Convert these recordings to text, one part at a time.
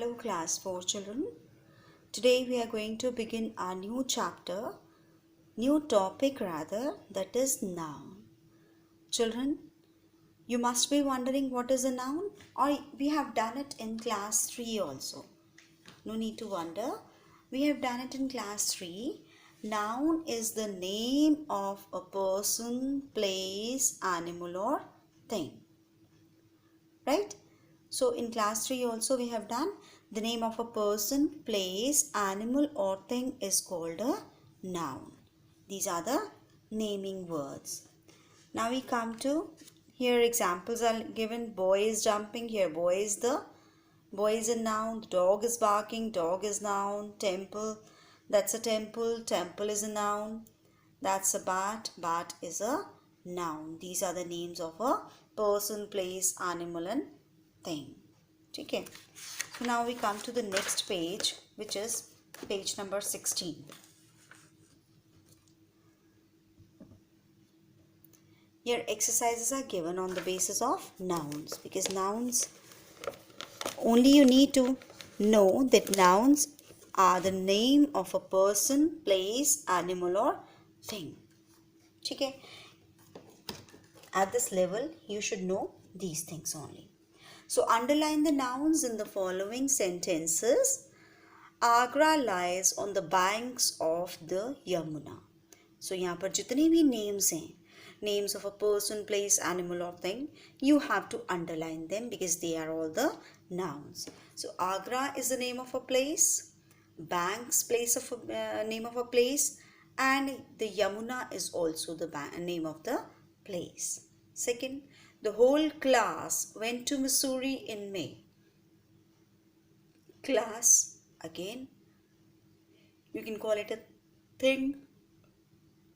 Hello class 4 children. Today we are going to begin our new chapter, new topic rather, that is noun. Children, you must be wondering what is a noun, or we have done it in class 3 also. No need to wonder. We have done it in class 3. Noun is the name of a person, place, animal or thing. Right? So in class 3 also we have done the name of a person, place, animal or thing is called a noun. These are the naming words. Now we come to here examples are given. Boy is jumping. Here boy is a noun. Dog is barking. Dog is noun. Temple, that's a temple. Temple is a noun. That's a bat. Bat is a noun. These are the names of a person, place, animal and thing. Okay. So now we come to the next page, which is page number 16. Here exercises are given on the basis of nouns, because nouns, only you need to know that nouns are the name of a person, place, animal or thing. Okay. At this level, you should know these things only. So underline the nouns in the following sentences. Agra lies on the banks of the Yamuna. So यहाँ पर जितने भी names हैं, names of a person, place, animal or thing, you have to underline them because they are all the nouns. So Agra is the name of a place, banks place of a name of a place, and the Yamuna is also the name of the place. Second, the whole class went to Missouri in May. Class, again, you can call it a thing,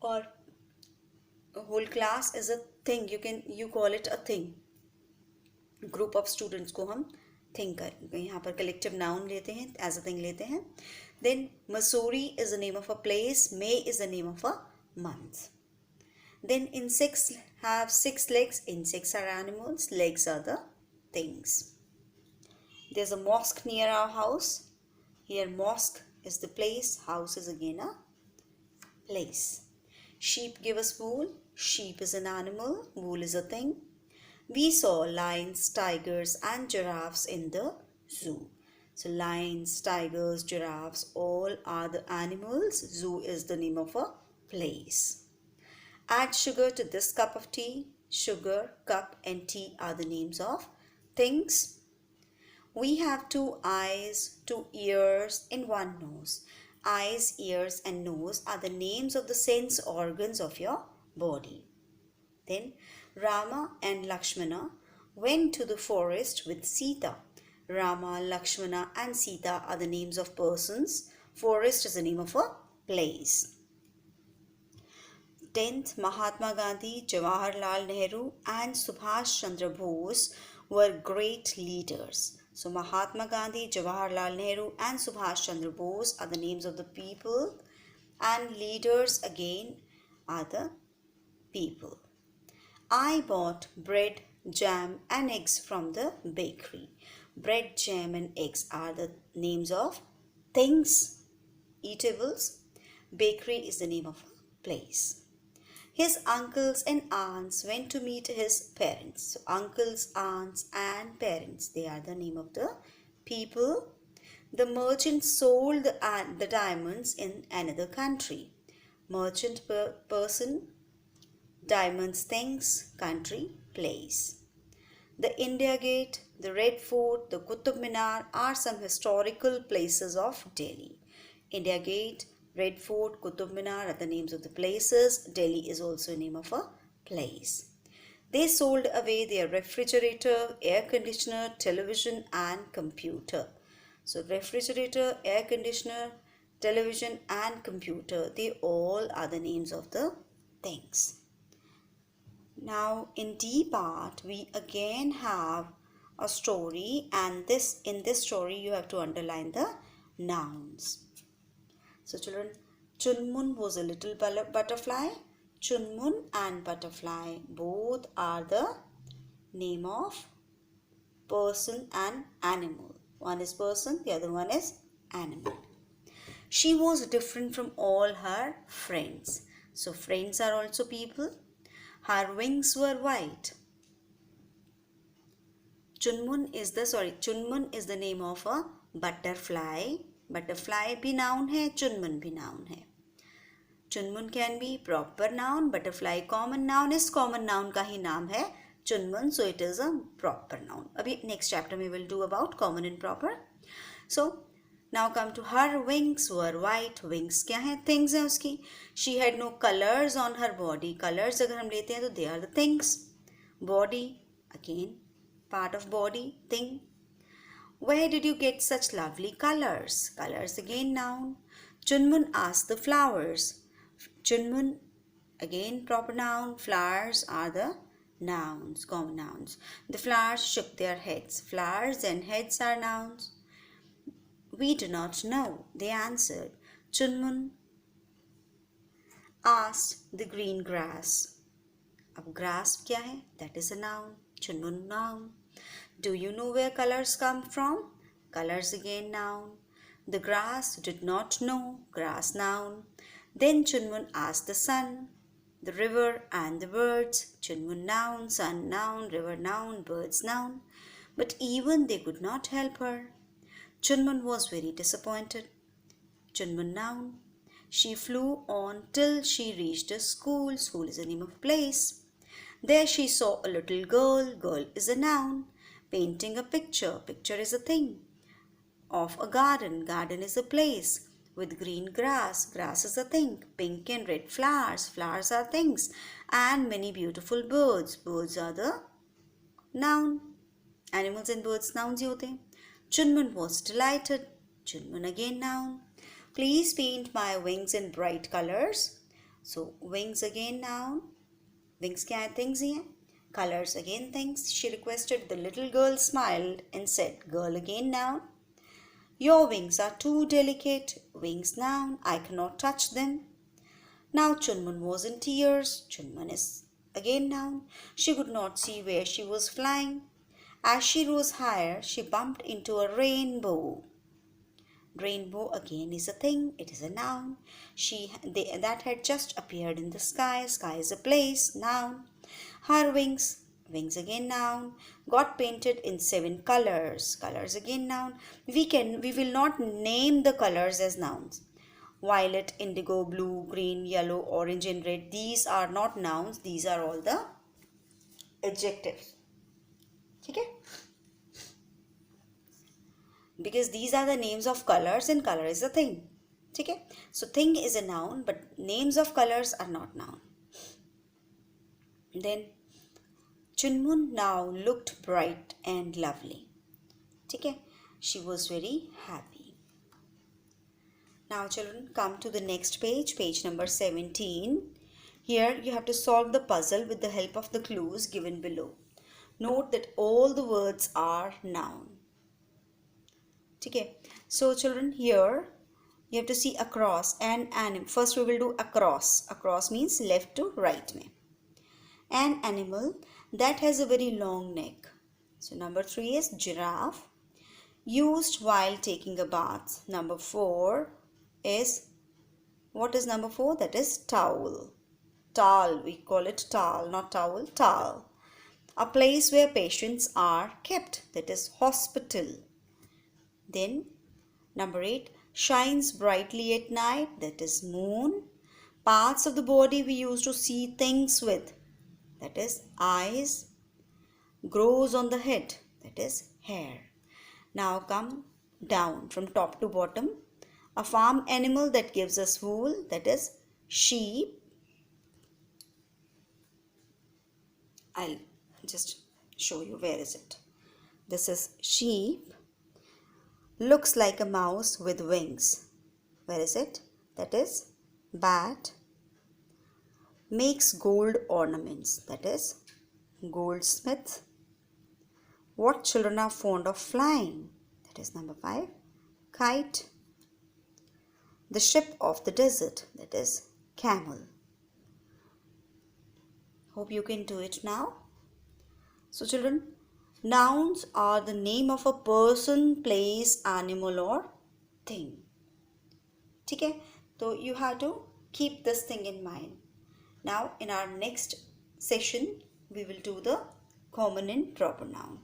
or a whole class is a thing. You call it a thing. Group of students को हम thing कर यहाँ पर collective noun लेते हैं, as a thing लेते हैं. Then Missouri is the name of a place. May is the name of a month. Then insects have 6 legs. Insects are animals. Legs are the things. There's a mosque near our house. Here mosque is the place. House is again a place. Sheep give us wool. Sheep is an animal. Wool is a thing. We saw lions, tigers and giraffes in the zoo. So lions, tigers, giraffes, all are the animals. Zoo is the name of a place. Add sugar to this cup of tea. Sugar, cup and tea are the names of things. We have 2 eyes, 2 ears and 1 nose. Eyes, ears and nose are the names of the sense organs of your body. Then Rama and Lakshmana went to the forest with Sita. Rama, Lakshmana and Sita are the names of persons. Forest is the name of a place. 10th, Mahatma Gandhi, Jawaharlal Nehru and Subhash Chandra Bose were great leaders. So Mahatma Gandhi, Jawaharlal Nehru and Subhash Chandra Bose are the names of the people, and leaders again are the people. I bought bread, jam and eggs from the bakery. Bread, jam and eggs are the names of things, eatables. Bakery is the name of a place. His uncles and aunts went to meet his parents. So uncles, aunts and parents, they are the name of the people. The merchant sold the diamonds in another country. Merchant, person, diamonds, things, country, place. The India Gate, the Red Fort, the Qutub Minar are some historical places of Delhi. India Gate, Red Fort, Qutub Minar are the names of the places. Delhi is also a name of a place. They sold away their refrigerator, air conditioner, television and computer. So refrigerator, air conditioner, television and computer, they all are the names of the things. Now in D part, we again have a story, and in this story you have to underline the nouns. So children, Chunmun was a little butterfly. Chunmun and butterfly both are the name of person and animal. One is person, the other one is animal. She was different from all her friends. So friends are also people. Her wings were white. Chunmun is the name of a butterfly. Butterfly भी noun है, चुनमुन भी noun है. चुनमुन can be proper noun. Butterfly common noun is common noun का ही नाम है चुनमुन. So it is a proper noun. अभी next chapter में we'll do about common and proper. So now come to her wings were white. Wings क्या है? Things है उसकी. She had no colors on her body. Colors अगर हम लेते हैं तो they are the things. Body again part of body, thing. Where did you get such lovely colors? Colors again noun. Chunmun asked the flowers. Chunmun again proper noun. Flowers are the nouns, common nouns. The flowers shook their heads. Flowers and heads are nouns. We do not know, they answered. Chunmun asked the green grass. अब grass क्या है? That is a noun. Chunmun noun. Do you know where colors come from? Colors again noun. The grass did not know. Grass noun. Then Chunmun asked the sun, the river and the birds. Chunmun noun, sun noun, river noun, birds noun. But even they could not help her. Chunmun was very disappointed. Chunmun noun. She flew on till she reached a school. School is the name of a place. There she saw a little girl. Girl is a noun. Painting a picture. Picture is a thing. Of a garden. Garden is a place. With green grass. Grass is a thing. Pink and red flowers. Flowers are things. And many beautiful birds. Birds are the noun. Animals and birds nouns ही होते हैं. Chunmun was delighted. Chunmun again noun. Please paint my wings in bright colors. So wings again noun. Wings क्या है? Things ही हैं. Colors again things. She requested. The little girl smiled and said, girl again noun. Your wings are too delicate. Wings noun. I cannot touch them. Now Chunmun was in tears. Chunmun is again noun. She could not see where she was flying. As she rose higher, she bumped into a rainbow. Rainbow again is a thing. It is a noun. That had just appeared in the sky. Sky is a place. Noun. Her wings. Wings again noun. Got painted in 7 colors. Colors again noun. We will not name the colors as nouns. Violet, indigo, blue, green, yellow, orange and red. These are not nouns. These are all the adjectives. Okay? Because these are the names of colors and color is a thing. Okay? So thing is a noun but names of colors are not noun. Then Chunmun now looked bright and lovely. Okay? She was very happy. Now children, come to the next page, page number 17. Here you have to solve the puzzle with the help of the clues given below. Note that all the words are noun. Okay. So children, here you have to see across and animal. First we will do across. Across means left to right में. An animal that has a very long neck. So number 3 is giraffe. Used while taking a bath. Number 4 is, what is number 4? That is towel. Towel, we call it towel, not towel, towel. A place where patients are kept. That is hospital. Then number 8, shines brightly at night. That is moon. Parts of the body we use to see things with. That is eyes. Grows on the head. That is hair. Now come down from top to bottom. A farm animal that gives us wool. That is sheep. I'll just show you where is it. This is sheep. Looks like a mouse with wings. Where is it? That is bat. Makes gold ornaments. That is goldsmith. What children are fond of flying? That is number 5. Kite. The ship of the desert. That is camel. Hope you can do it now. So children, Nouns are the name of a person, place, animal or thing. ठीक है, तो you have to keep this thing in mind. Now in our next session we will do the common and proper noun.